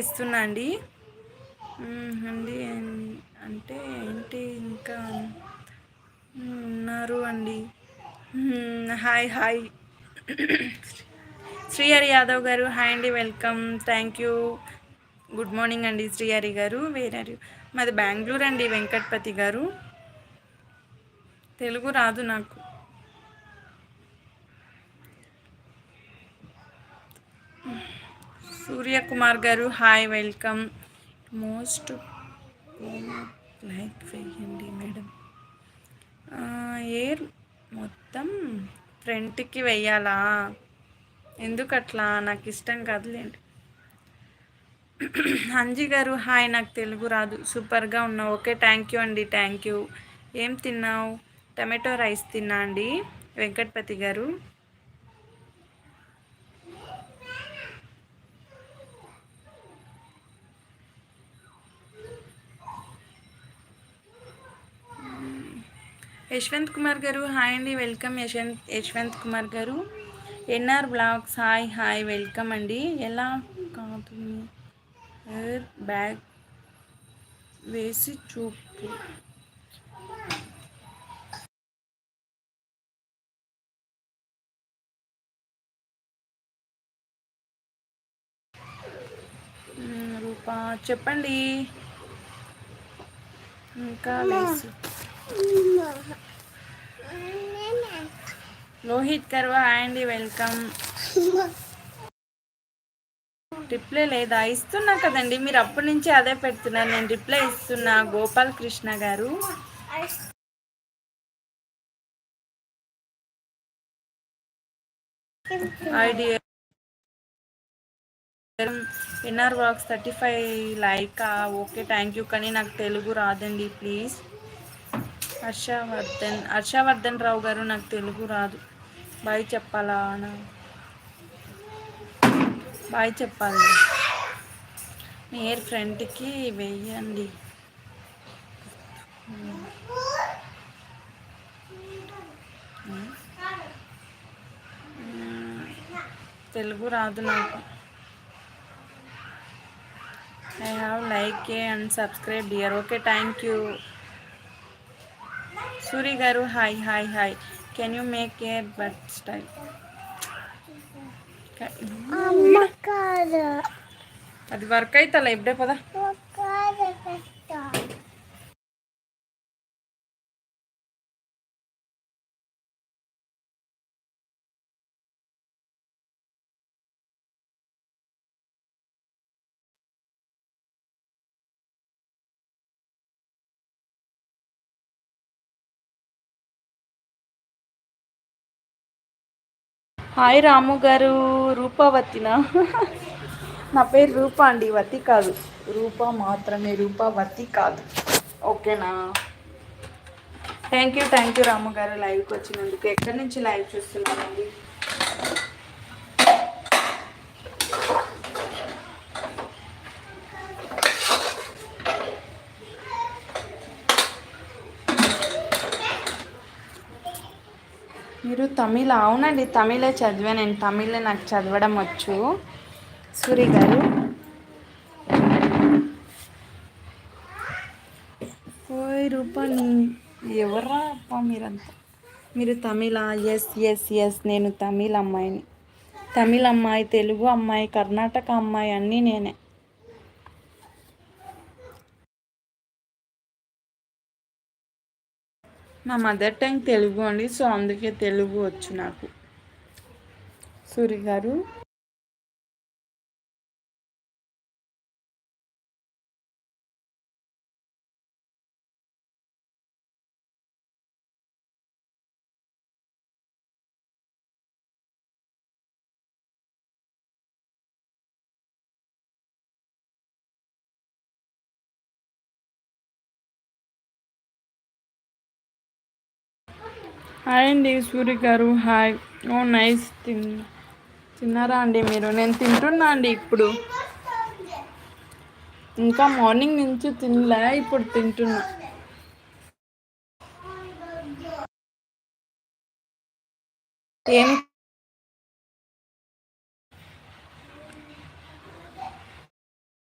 ఇస్తున్నా అండి. అండి అంటే ఏంటి ఇంకా ఉన్నారు అండి. హాయ్ హాయ్ శ్రీహరి యాదవ్ గారు, హాయ్ అండి, welcome, thank you. Good morning అండి శ్రీహరి గారు. వేరే మాది బెంగళూరు అండి వెంకట్పతి గారు. తెలుగు రాదు నాకు. సూర్యకుమార్ గారు, హాయ్, వెల్కమ్. మోస్ట్ లైక్ వేయండి మేడం. ఎయిర్ మొత్తం ఫ్రంట్కి వెయ్యాలా? ఎందుకట్లా? నాకు ఇష్టం కాదులేండి. అంజీ గారు, హాయ్, నాకు తెలుగు రాదు, సూపర్గా ఉన్నావు. ఓకే, థ్యాంక్ యూ అండి, థ్యాంక్ యూ. ఏం తిన్నావు? టమాటో రైస్ తిన్నా అండి వెంకట్పతి గారు. యశ్వంత్ కుమార్ గారు, హాయ్ అండి, వెల్కమ్. యశ్వంత్ కుమార్ గారు. NR blogs, hi hi, welcome అండి. ఎలా కాదు ఎయిర్ బ్యాగ్ వేసి చూపు. రూపా చెప్పండి. ఇంకా వేసి లోహిత్ కర్వా, హాయ్ అండి, వెల్కమ్. రిప్లై లేదా? ఇస్తున్నా కదండి, మీరు అప్పటి నుంచి అదే పెడుతున్నారు. నేను రిప్లై ఇస్తున్నా. గోపాల్ కృష్ణ గారు, idea NR box 35 like. Okay, thank you. కానీ నాకు తెలుగు రాదండి, ప్లీజ్. హర్షవర్ధన్ రావు గారు, నాకు తెలుగు రాదు. బాయ్ చెప్పాలా? బాయ్ చెప్పాలి. ఎయిర్ ఫ్రంట్కి వెయ్యండి. తెలుగు రాదు నాకు. I have like a and subscribe dear. Okay, thank you. Suri గారు, hi hi hi. Can you make a but style? అది వర్క్ అవుతా ఇప్పుడే పదా. హాయ్ రాము గారు. రూపావతినా? నా పేరు రూపా అండి, వతి కాదు. రూపా మాత్రమే, రూపావతి కాదు. ఓకేనా? థ్యాంక్ యూ రాము గారు, లైవ్కి వచ్చినందుకు. ఎక్కడి నుంచి లైవ్ చూస్తున్నారండి? మీరు తమిళ? అవునండి, తమిళే చదివా నేను. తమిళే నాకు చదవడం వచ్చు. సూరి గారు, ఓయ్ రూపా, ఎవర్రా అప్ప మీరంతా? మీరు తమిళ? ఎస్ ఎస్ ఎస్, నేను తమిళ అమ్మాయిని. తమిళ అమ్మాయి, తెలుగు అమ్మాయి, కర్ణాటక అమ్మాయి, అన్నీ నేనే. నా మదర్ టంగ్ తెలుగు అండి, సో అందుకే తెలుగు వచ్చు నాకు. సూరి గారు, హాయ్ అండి. సూరి గారు, హాయ్. ఓ నైస్. తిన్నారా అండి మీరు? నేను తింటున్నా అండి ఇప్పుడు. ఇంకా మార్నింగ్ నుంచి తినలే, ఇప్పుడు తింటున్నా. ఏం